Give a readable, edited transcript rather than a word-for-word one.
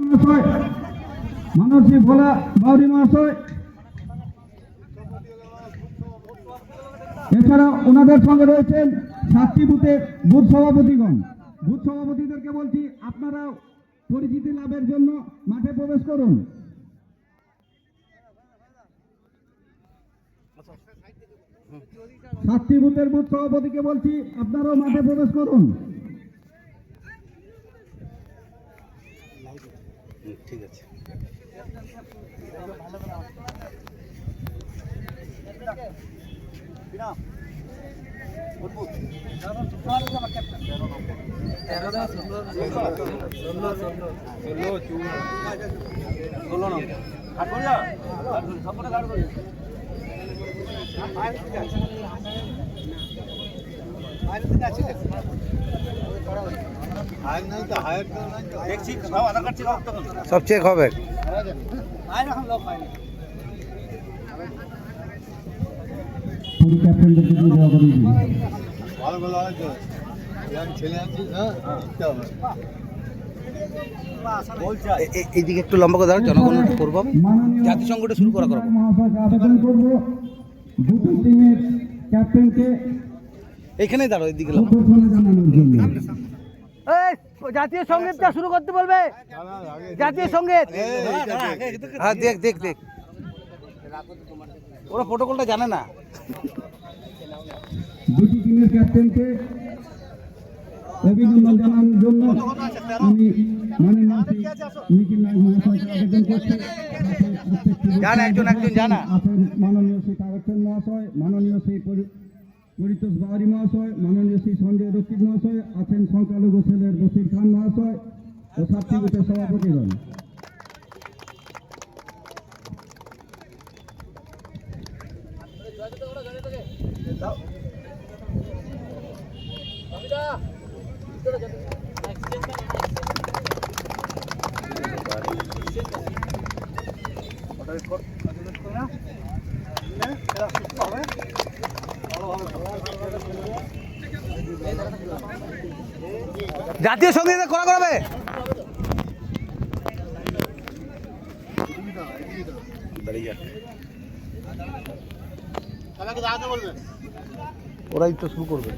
মহাশয়, মানসী ভোলা বাউরি মহাশয়, এছাড়া ওনাদের সঙ্গে রয়েছেন 7টি বুথের বুথ সভাপতিগণ। বুথ সভাপতিদেরকে বলছি আপনারাও পরিচিতি লাভের জন্য মাঠে প্রবেশ করুন। সাতটি বুথের বুথ সভাপতিকে বলছি আপনারাও মাঠে প্রবেশ করুন। ঠিক আছে। সব চেক হবে। এইদিকে একটু লম্বা করে দাঁড়ান, জনগণ একটু করবো, জাতিসংঘটা শুরু করা করবো। আবেদন করবো দুটো টিমের ক্যাপ্টেনকে এইখানেই দাঁড়ো, এইদিকে জানানোর জন্য। জাতীয় সঙ্গীতটা শুরু করতে বলবে। জাতীয় সঙ্গীত। হ্যাঁ, দেখ দেখ দেখ, ওরা প্রোটোকলটা জানে না। দুটি টিমের ক্যাপ্টেনকে অভিনন্দন জানানোর জন্য আমি মাননীয় নিখিল নায়ক মহাশয়কে আবেদন করছি। জানা একজন জানা আছেন মাননীয় শ্রী তারকচন্দ্র মহাশয়, মাননীয় শ্রী পরিতোষ বাউরি মহাশয়, মাননীয় শ্রী সঞ্জয় রক্ষিত মহাশয়, আছেন সংখ্যালঘু সেলের বসির খান মহাশয় ও 7টি বুথের সভাপতিগণ। জাতীয় সঙ্গীত করা করাবে। ওরাই তো শুরু করবে।